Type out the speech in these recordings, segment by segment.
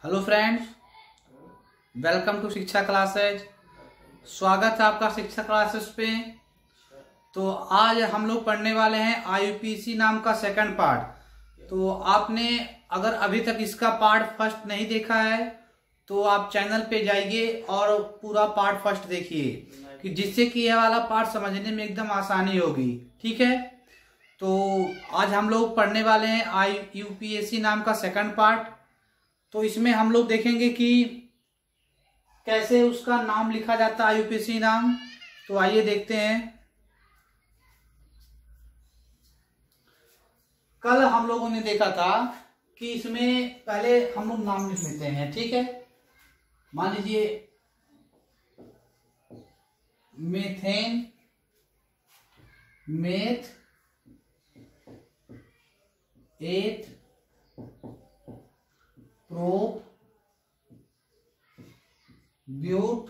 Hello friends, welcome to शिक्षा classes. स्वागत है आपका शिक्षा क्लासेस पे। तो आज हम लोग पढ़ने वाले हैं आईयूपीएसी नाम का सेकंड पार्ट। तो आपने अगर अभी तक इसका पार्ट फर्स्ट नहीं देखा है तो आप चैनल पे जाइए और पूरा पार्ट फर्स्ट देखिए, कि जिससे कि यह वाला पार्ट समझने में एकदम आसानी होगी। ठीक है, तो आज हम लोग पढ़ने वाले हैं आईयूपीएसी नाम का सेकंड पार्ट। तो इसमें हम लोग देखेंगे कि कैसे उसका नाम लिखा जाता है, आईयूपीएसी नाम। तो आइए देखते हैं। कल हम लोगों ने देखा था कि इसमें पहले हम लोग नाम लिख लेते हैं। ठीक है, मान लीजिए methane, meth, eth, prop, but,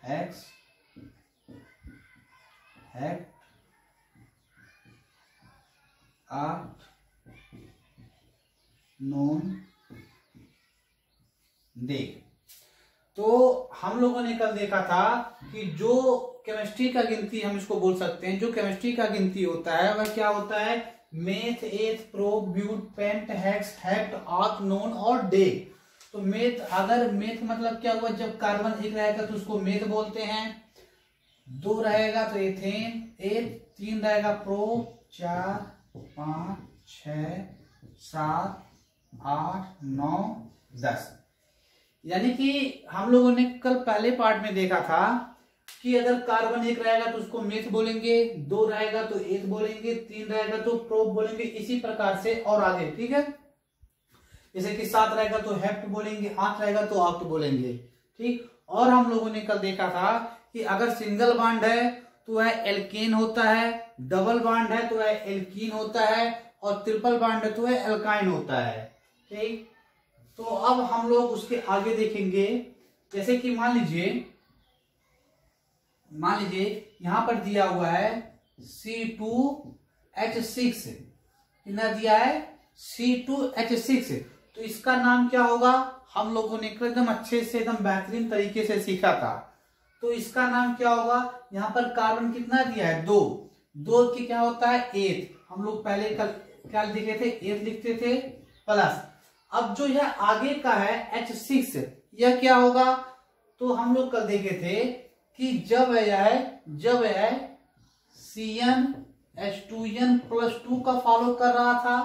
hex, hept, oct, non, dec. तो हम लोगों ने कल देखा था कि जो केमिस्ट्री का गिनती हम इसको बोल सकते हैं, जो केमिस्ट्री का गिनती होता है वह क्या होता है? Meth, eth, prop, but, pent, hex, hept, आर्क, नोन और डे। तो मेथ, अगर मेथ मतलब क्या हुआ? जब कार्बन एक रहेगा तो उसको मेथ बोलते हैं, दो रहेगा तो एथेन, एथ, तीन रहेगा प्रोप, 4, 5, 6, 7, 8, 9, 10। यानी कि हम लोगों ने कल पहले पार्ट में देखा था कि अगर कार्बन एक रहेगा तो उसको मेथ बोलेंगे, दो रहेगा तो एथ बोलेंगे, तीन रहेगा तो प्रोप बोलेंगे, इसी प्रकार से और आगे। ठीक है, जैसे कि 7 रहेगा तो हेप्ट बोलेंगे, 8 रहेगा तो ऑक्ट बोलेंगे। ठीक, और हम लोगों ने कल देखा था कि अगर सिंगल बॉन्ड है तो वह एल्केन होता है, डबल बॉन्ड है तो वह एल्कीन होता है, और ट्रिपल बॉन्ड है तो वह एल्काइन होता है। ठीक, तो अब हम लोग उसके आगे देखेंगे। जैसे कि मान लीजिए यहां पर दिया हुआ है C2H6, कितना दिया है? C2H6। तो इसका नाम क्या होगा? हम लोगों ने एकदम अच्छे से, एकदम बेहतरीन तरीके से सीखा था। तो इसका नाम क्या होगा? यहाँ पर कार्बन कितना दिया है? 2। 2 की क्या होता है? एथ। हम लोग पहले कल क्या लिखे थे? एथ लिखते थे प्लस। अब जो यह आगे का है H6, यह क्या होगा? तो हम लोग कल देखे थे कि जब यह CnH2n+2 का फॉलो कर रहा था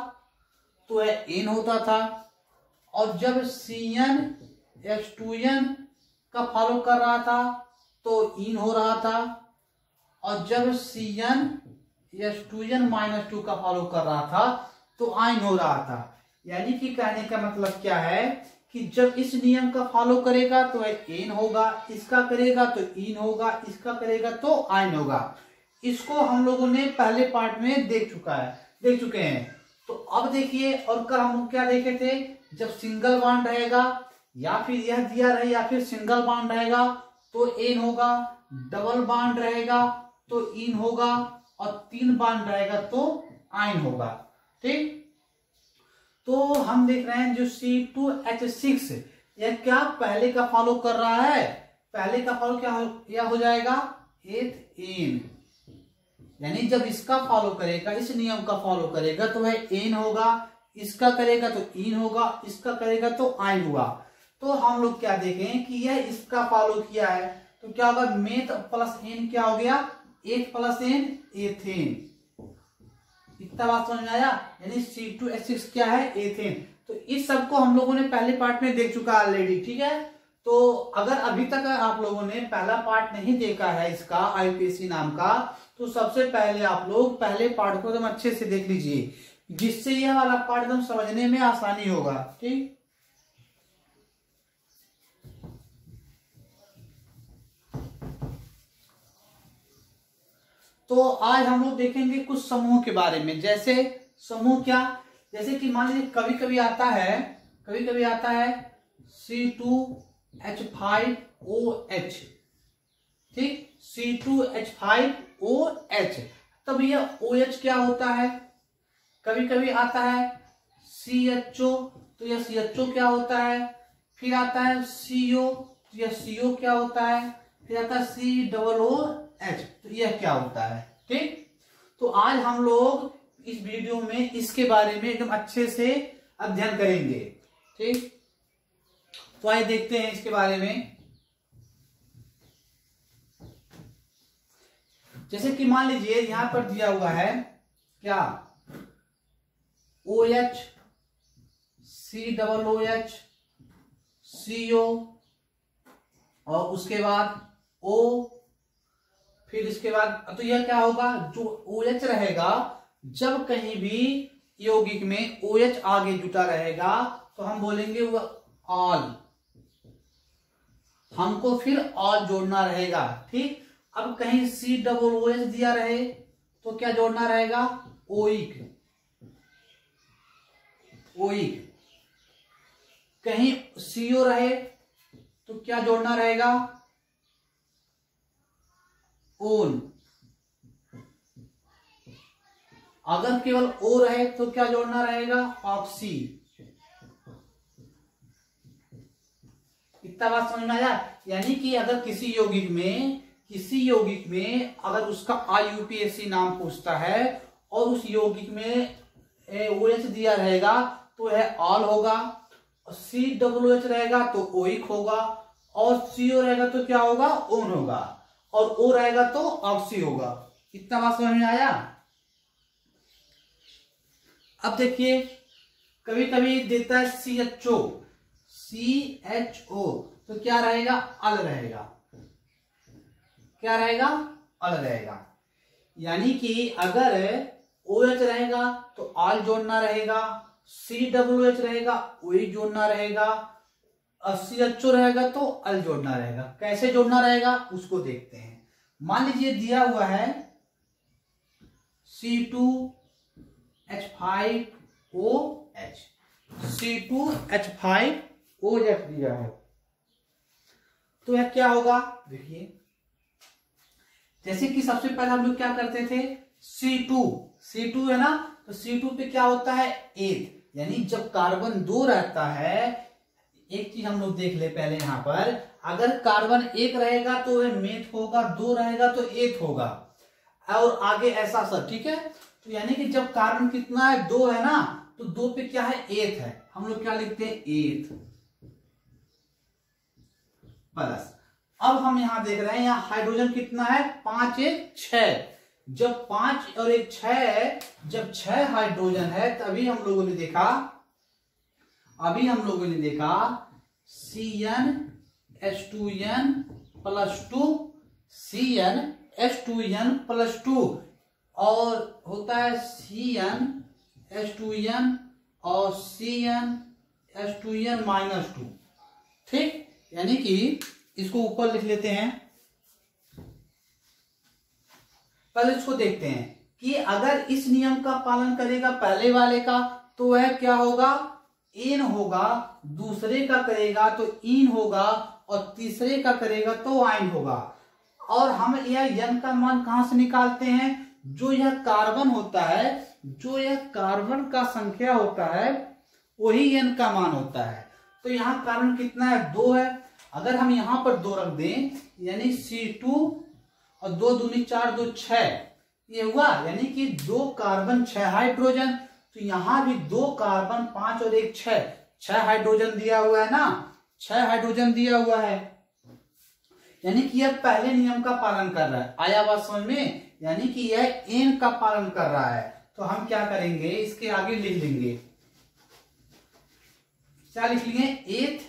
तो यह एन होता था, और जब CnH2n का फॉलो कर रहा था तो इन हो रहा था, और जब CnH2n-2 का फॉलो कर रहा था तो आइन हो रहा था। यानी कि कहने का मतलब क्या है कि जब इस नियम का फॉलो करेगा तो एन होगा, इसका करेगा तो इन होगा, इसका करेगा तो आइन होगा। इसको हम लोगों ने पहले पार्ट में देख चुके हैं। तो अब देखिए, और कल हम लोग क्या देखे थे? जब सिंगल बॉन्ड रहेगा, या फिर यह दिया रहे या फिर सिंगल बॉन्ड रहेगा तो एन होगा, डबल बॉन्ड रहेगा तो इन होगा, और 3 बॉन्ड रहेगा तो आइन होगा। ठीक, तो हम देख रहे हैं जो C2H6, यह क्या पहले का फॉलो कर रहा है? पहले का फॉलो क्या हो जाएगा? एथेन। यानी जब इसका फॉलो करेगा, इस नियम का फॉलो करेगा तो वह एन होगा, इसका करेगा तो इन होगा, इसका करेगा तो आइन होगा। तो हम लोग क्या देखें कि यह इसका फॉलो किया है तो क्या होगा? मेथ प्लस एन क्या हो गया? एथ प्लस एन, एथेन। इतना बात समझ में आया? यानी C2H6 क्या है? एथेन। तो इस सब को हम लोगों ने पहले पार्ट में देख चुका ऑलरेडी। ठीक है, तो अगर अभी तक आप लोगों ने पहला पार्ट नहीं देखा है इसका, आईयूपीएसी नाम का, तो सबसे पहले आप लोग पहले पार्ट को एकदम अच्छे से देख लीजिए, जिससे यह वाला पार्ट एकदम समझने में आसानी होगा। ठीक, तो आज हम लोग देखेंगे कुछ समूह के बारे में। जैसे समूह क्या? जैसे कि मान लीजिए कभी कभी आता है C2H5OH। ठीक, C2H5OH। तब यह OH क्या होता है? कभी कभी आता है CHO, तो यह CHO क्या होता है, फिर आता है CO, तो यह CO क्या होता है, फिर आता है COOH, तो यह क्या होता है। ठीक, तो आज हम लोग इस वीडियो में इसके बारे में एकदम अच्छे से अध्ययन करेंगे। ठीक, तो आइए देखते हैं इसके बारे में। जैसे कि मान लीजिए यहां पर दिया हुआ है क्या, OH, COOH, CO और उसके बाद O, फिर इसके बाद तो यह क्या होगा, जो OH रहेगा, जब कहीं भी यौगिक में OH आगे जुटा रहेगा तो हम बोलेंगे वह ऑल, हमको फिर ऑल जोड़ना रहेगा। ठीक, अब कहीं COOH दिया रहे तो क्या जोड़ना रहेगा, ओइक, ओइक। कहीं CO रहे तो क्या जोड़ना रहेगा, ओन। अगर केवल O रहे तो क्या जोड़ना रहेगा, ऑक्सी। इतना बात समझ में आया। यानी कि अगर किसी यौगिक में अगर उसका IUPAC नाम पूछता है और उस यौगिक में OH दिया रहेगा तो यह ऑल होगा, COOH रहेगा तो ओइक होगा, और CO रहेगा तो क्या होगा, ओन होगा, और O रहेगा तो ऑक्सी होगा। इतना बात समझ में आया। अब देखिए कभी कभी देता है CHO, तो क्या रहेगा, अल रहेगा, क्या रहेगा, अल रहेगा। यानी कि अगर OH रहेगा तो ऑल जोड़ना रहेगा, COOH रहेगा ओइक जोड़ना रहेगा, और CHO रहेगा तो अल जोड़ना रहेगा। कैसे जोड़ना रहेगा उसको देखते हैं। मान लीजिए दिया हुआ है C2H5OH, C2H5OH दिया है, तो यह क्या होगा, देखिए जैसे कि सबसे पहले हम लोग क्या करते थे, C2 है ना, तो C2 पे क्या होता है, एथ। यानी जब कार्बन 2 रहता है, एक चीज हम लोग देख ले पहले यहां पर, अगर कार्बन 1 रहेगा तो वह मेथ होगा, 2 रहेगा तो एथ होगा, और आगे ऐसा सब। ठीक है, तो यानी कि जब कार्बन कितना है, 2 है ना, तो 2 पे क्या है, एथ है, हम लोग क्या लिखते हैं, एथ प्लस। अब हम यहां देख रहे हैं, यहां हाइड्रोजन कितना है, 5 1 6। जब 5 और 1 6 है, जब 6 हाइड्रोजन है, तभी हम लोगों ने देखा CnH2n+2 और होता है CnH2n और CnH2n-2। ठीक, यानी कि इसको ऊपर लिख लेते हैं। पहले इसको देखते हैं कि अगर इस नियम का पालन करेगा पहले वाले का तो वह क्या होगा, एन होगा, दूसरे का करेगा तो इन होगा, और तीसरे का करेगा तो आइन होगा। और हम यह एन का मान कहां से निकालते हैं, जो यह कार्बन होता है, जो यह कार्बन का संख्या होता है, वही एन का मान होता है। तो यहाँ कार्बन कितना है, 2 है। अगर हम यहां पर 2 रख दें, यानी C2 और 2 दूनी 4 2 6, ये हुआ, यानी कि 2 कार्बन 6 हाइड्रोजन। तो यहां भी 2 कार्बन 5 और 1 6 हाइड्रोजन दिया हुआ है ना, 6 हाइड्रोजन दिया हुआ है। यानी कि यह पहले नियम का पालन कर रहा है। आया बात समझ में, यानी कि यह एन का पालन कर रहा है। तो हम क्या करेंगे, इसके आगे लिख लेंगे, क्या लिख लेंगे, एथ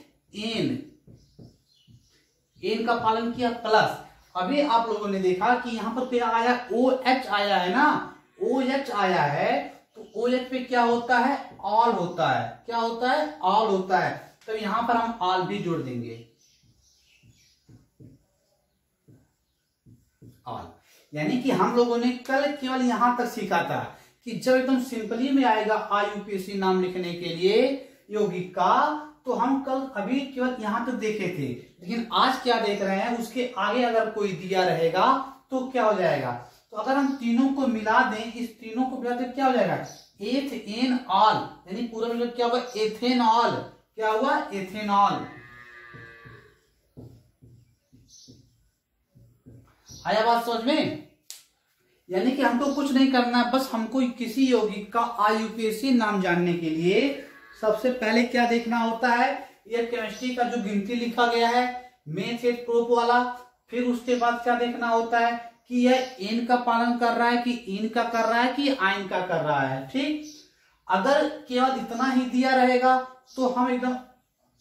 एन का पालन किया प्लस। अभी आप लोगों ने देखा कि यहां पर क्या आया, OH आया है ना, OH आया है, तो OH पे क्या होता है, ऑल होता है। क्या होता है, ऑल होता है। तो यहां पर हम ऑल भी जोड़ देंगे, ऑल। यानी कि हम लोगों ने कल केवल यहां तक सीखा था कि जब एकदम सिंपली में आएगा IUPAC नाम लिखने के लिए यौगिक का, तो हम कल अभी केवल यहां तक देखे थे। लेकिन आज क्या देख रहे हैं, उसके आगे अगर कोई दिया रहेगा तो क्या हो जाएगा। तो अगर हम तीनों को मिला दें, इस तीनों को मिला दें क्या हो जाएगा, एथेनॉल, यानी पूरा मतलब क्या हुआ, एथेनॉल। क्या हुआ, एथेनॉल। आया बात समझ में? यानी कि हमको कुछ नहीं करना है, बस हमको किसी यौगिक का आईयूपीएसी नाम जानने के लिए सबसे पहले क्या देखना होता है, यह केमिस्ट्री का जो गिनती लिखा गया है मेन से प्रोप वाला। फिर उसके बाद क्या देखना होता है कि यह एन का पालन कर रहा है कि इन का कर रहा है कि आइन का कर रहा है। ठीक, अगर केवल इतना ही दिया रहेगा तो हम एकदम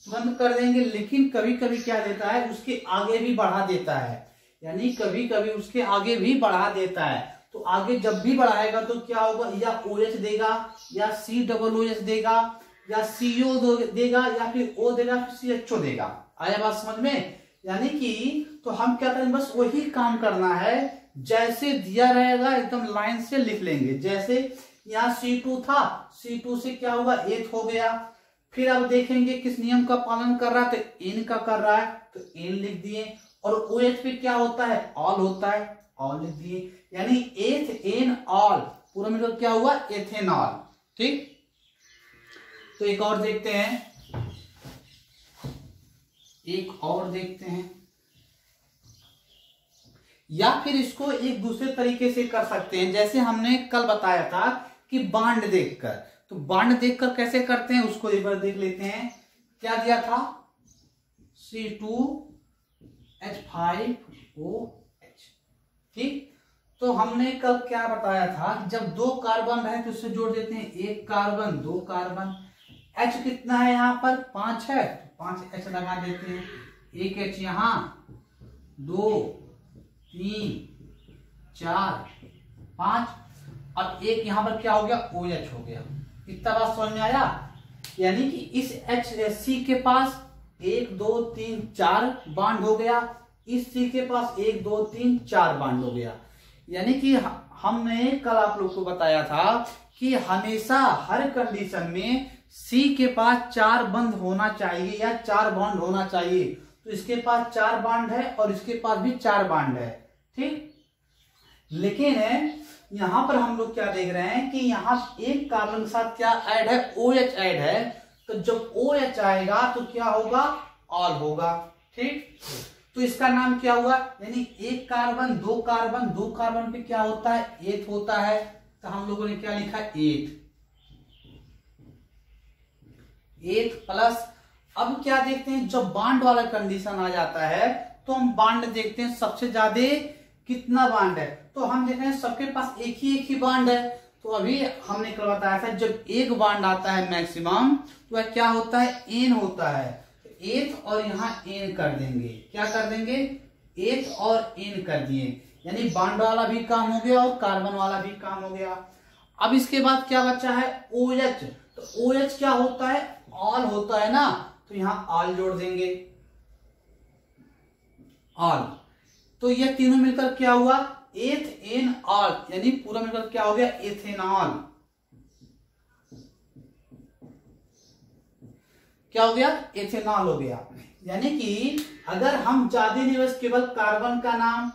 बंद कर देंगे, लेकिन कभी कभी क्या देता है, उसके आगे भी बढ़ा देता है, यानी कभी कभी उसके आगे भी बढ़ा देता है। तो आगे जब भी बढ़ाएगा तो क्या होगा, या OH देगा या COOH देगा या CO देगा या फिर O देगा फिर CHO देगा। आया बात समझ में? यानी कि तो हम क्या करें, बस वही काम करना है जैसे दिया रहेगा, एकदम लाइन से लिख लेंगे। जैसे यहाँ C2 था, C2 से क्या हुआ, एथ हो गया। फिर अब देखेंगे किस नियम का पालन कर रहा है, तो एन का कर रहा है तो एन लिख दिए। और OH पे क्या होता है, ऑल होता है, ऑल लिख दिए। यानी एथ एन ऑल, पूरा मतलब क्या हुआ, एथेनॉल। ठीक, तो एक और देखते हैं, एक और देखते हैं, या फिर इसको एक दूसरे तरीके से कर सकते हैं। जैसे हमने कल बताया था कि बांड देखकर, तो बांड देखकर कैसे करते हैं उसको एक बार देख लेते हैं। क्या दिया था, C2H5OH। ठीक, तो हमने कल क्या बताया था, जब दो कार्बन है तो उससे जोड़ देते हैं, एक कार्बन दो कार्बन। H कितना है यहाँ पर, 5 है, तो 5H लगा देते हैं। एक H यहाँ, 2 3 4 5, अब एक यहाँ पर क्या हो गया, OH हो गया। इतना बात समझ में आया? यानी कि इस HC के पास 1 2 3 4 बांड हो गया, इस C के पास 1 2 3 4 बांड हो गया। यानी कि हमने कल आप लोग को बताया था कि हमेशा हर कंडीशन में C के पास 4 बंद होना चाहिए या 4 बॉन्ड होना चाहिए। तो इसके पास 4 बांड है और इसके पास भी 4 बांड है। ठीक, लेकिन यहां पर हम लोग क्या देख रहे हैं कि यहाँ एक कार्बन के साथ क्या ऐड है, OH ऐड है। तो जब OH आएगा तो क्या होगा, ऑल होगा। ठीक, तो इसका नाम क्या हुआ, यानी एक कार्बन दो कार्बन, दो कार्बन पे क्या होता है, एथ होता है। तो हम लोगों ने क्या लिखा, एथ प्लस। अब क्या देखते हैं, जब बांड वाला कंडीशन आ जाता है तो हम बांड देखते हैं सबसे ज्यादा कितना बांड है। तो हम देख रहे हैं सबके पास एक ही बांड है। तो अभी हमने कल बताया था जब एक बांड आता है मैक्सिमम तो वह क्या होता है, एन होता है। एथ और यहाँ एन कर देंगे, क्या कर देंगे, एथ और एन कर दिए, यानी बांड वाला भी काम हो गया और कार्बन वाला भी काम हो गया। अब इसके बाद क्या बचा है, OH। तो OH क्या होता है, ऑल होता है ना, तो यहाँ ऑल जोड़ देंगे, ऑल। तो ये तीनों मिलकर क्या हुआ, एथ एन ऑल, यानी पूरा मिलकर क्या हो गया, एथेनॉल। क्या हो गया, एथेनॉल हो गया। यानी कि अगर हम ज्यादा नहीं, बस केवल कार्बन का नाम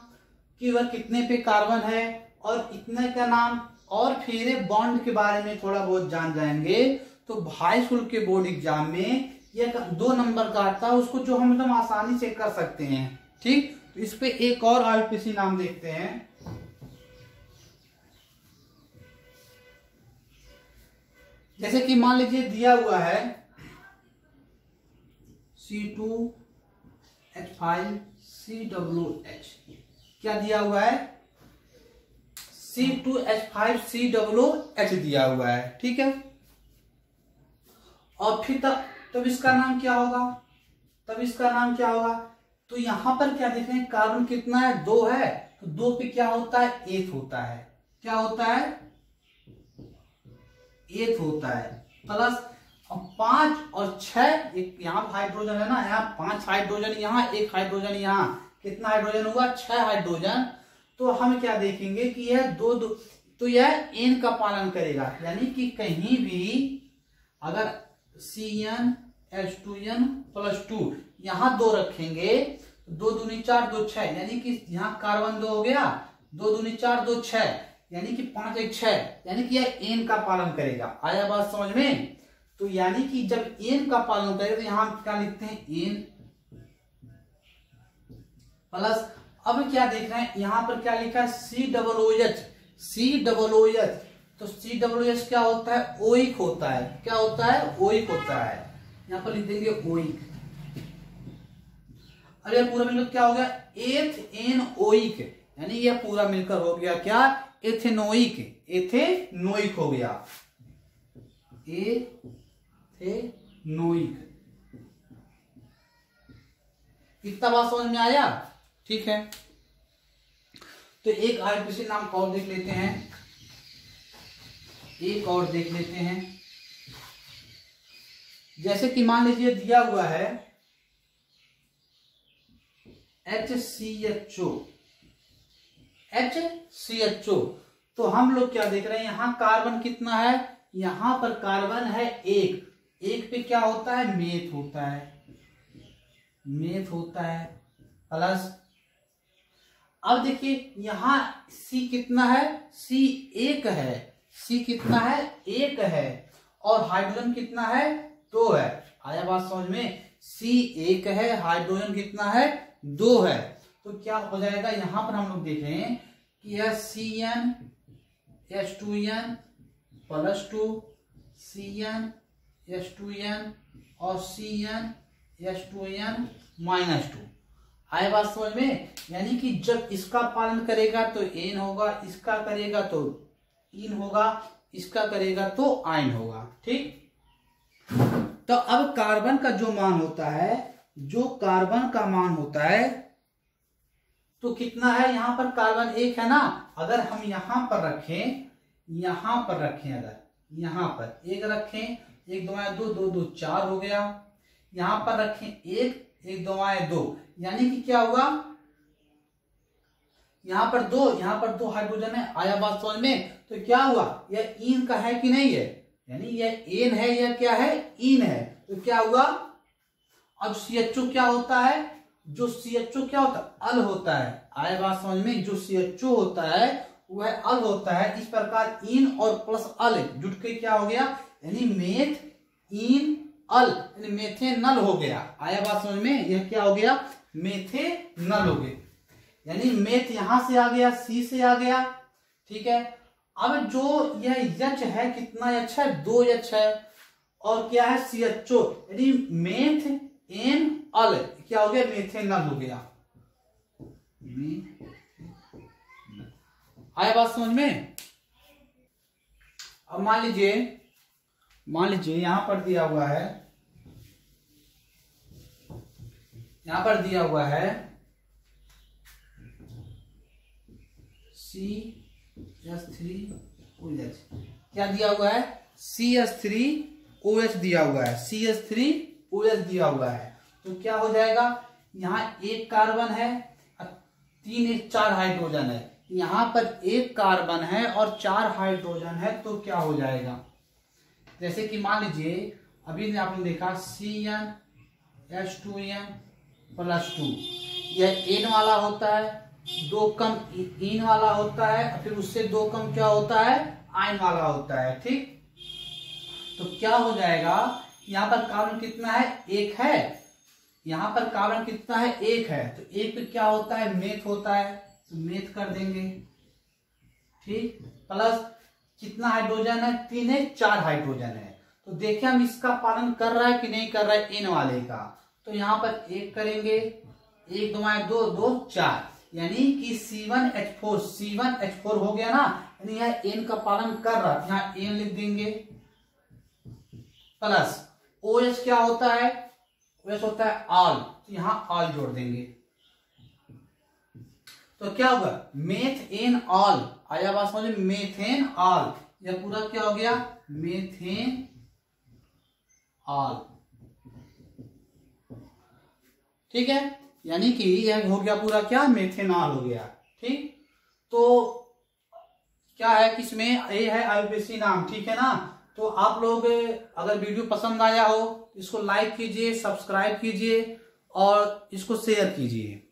कि वह कितने पे कार्बन है और इतने का नाम, और फिर बॉन्ड के बारे में थोड़ा बहुत जान जाएंगे तो हाई स्कूल के बोर्ड एग्जाम में यह 2 नंबर का आता है, उसको जो हम एकदम आसानी से कर सकते हैं। ठीक, तो इस पे एक और आईयूपीएसी नाम देखते हैं। जैसे कि मान लीजिए दिया हुआ है C2H5COOH, क्या दिया हुआ है, C2H5COOH दिया हुआ है। ठीक है, और फिर तब इसका नाम क्या होगा, तो यहां पर क्या देख रहे हैं, कार्बन कितना है, 2 है, तो 2 पे क्या होता है, एथ होता है। क्या होता है, एथ होता है, प्लस 5 और 6, एक यहाँ हाइड्रोजन है ना, यहाँ 5 हाइड्रोजन, यहाँ 1 हाइड्रोजन, यहाँ कितना हाइड्रोजन हुआ, 6 हाइड्रोजन। तो हम क्या देखेंगे कि यह 2 तो यह एन का पालन करेगा, यानी कि कहीं भी अगर CnH2n+2 यहाँ 2 रखेंगे, 2 दूनी 4 2 6, यानी कि यहाँ कार्बन 2 हो गया, 2 दूनी 4 2 6, यानी कि 5 1 6, यानी कि यह एन का पालन करेगा। आया बात समझ में? तो यानी कि जब एन का पालन करेगा तो यहां क्या लिखते हैं, एन प्लस, अब क्या देख रहे हैं यहां पर क्या लिखा है, C double O H, C double O H. तो सी डबल ओ एच क्या होता है, ओइक होता है। क्या होता है, ओइक होता है। यहां पर लिख देंगे ओइक। अब यह पूरा मिलकर क्या हो गया, एथ एन ओइक, यानी यह पूरा मिलकर हो गया क्या, एथेनोइक, एथेनोइक हो गया, एथेनोइक। इतना बात समझ में आया? ठीक है, तो एक आईपीसी नाम और देख लेते हैं, एक और देख लेते हैं। जैसे कि मान लीजिए दिया हुआ है HCHO, HCHO, तो हम लोग क्या देख रहे हैं, यहां कार्बन कितना है, यहां पर कार्बन है एक, एक पे क्या होता है, मेथ होता है, मेथ होता है प्लस। अब देखिए यहां C कितना है, C एक है, C कितना है, एक है, और हाइड्रोजन कितना है, 2 है। आया बात समझ में? C एक है, हाइड्रोजन कितना है, 2 है। तो क्या हो जाएगा, यहां पर हम लोग देख रहे हैं कि यह CN H2N plus 2, CN H2N और CN H2N माइनस 2। आए बात समझ में? यानी कि जब इसका पालन करेगा तो एन होगा, इसका करेगा तो इन होगा, इसका करेगा तो आइन होगा। ठीक, तो अब कार्बन का जो मान होता है, जो कार्बन का मान होता है तो कितना है, यहां पर कार्बन एक है ना, अगर हम यहां पर रखें, यहां पर रखें, अगर यहां पर एक रखें, 1 2 2 2 2 4 हो गया, यहां पर रखें 1 1 2 2, यानी कि क्या होगा, यहां पर 2, यहां पर 2 हाइड्रोजन है। आया बात समझ में? तो क्या हुआ, यह इन का है कि नहीं है, यानी यह एन है, यह क्या है, इन है। तो क्या हुआ, अब CHO क्या होता है, जो CHO क्या होता है, अल होता है। आया बात समझ में? जो CHO होता है वह अल होता है। इस प्रकार इन और प्लस अल जुट के क्या हो गया, यानी मेथ इन अल, यानी मेथेनल हो गया। आया बात समझ में? यह क्या हो गया, मेथेनल हो गया, यानी मेथ यहां से आ गया, C से आ गया। ठीक है, अब जो यह H है, कितना H है, 2 H है, और क्या है, CHO, यानी मेथ एन अल, क्या हो गया, मेथेनल हो गया। आया बात समझ में? अब मान लीजिए यहां पर दिया हुआ है, यहां पर दिया हुआ है CH3OH, क्या दिया हुआ है, CH3OH दिया हुआ है, CH3OH दिया हुआ है। तो क्या हो जाएगा, यहां एक कार्बन है, 3 1 4 हाइड्रोजन है, यहां पर एक कार्बन है और 4 हाइड्रोजन है। तो क्या हो जाएगा, जैसे कि मान लीजिए अभी आपने देखा CN H2N प्लस 2, यह एन वाला होता है, 2 कम इन वाला होता है, फिर उससे 2 कम क्या होता है, आइन वाला होता है। ठीक, तो क्या हो जाएगा, यहां पर कार्बन कितना है, 1 है, यहां पर कार्बन कितना है, 1 है, तो 1 पे क्या होता है, मेथ होता है, तो मेथ कर देंगे। ठीक, प्लस कितना हाइड्रोजन है, 3 है, 4 हाइड्रोजन है। तो देखिए हम इसका पालन कर रहा है कि नहीं कर रहा है, इन वाले का। तो यहां पर 1 करेंगे, 1 2 2 4, यानी कि C1H4 हो गया ना, यानी यह एन का पालन कर रहा है, यहां एन लिख देंगे। प्लस OH क्या होता है, OH होता है ऑल, तो यहां ऑल जोड़ देंगे। तो क्या होगा, मेथ एन ऑल। आया बात समझ में, मेथेन ऑल, यह पूरा क्या हो गया, मेथेन ऑल। ठीक है, यानी कि यह हो गया पूरा क्या, मेथेनॉल हो गया। ठीक, तो क्या है कि इसमें ये है आईपीसी नाम। ठीक है ना, तो आप लोग अगर वीडियो पसंद आया हो इसको लाइक कीजिए, सब्सक्राइब कीजिए और इसको शेयर कीजिए।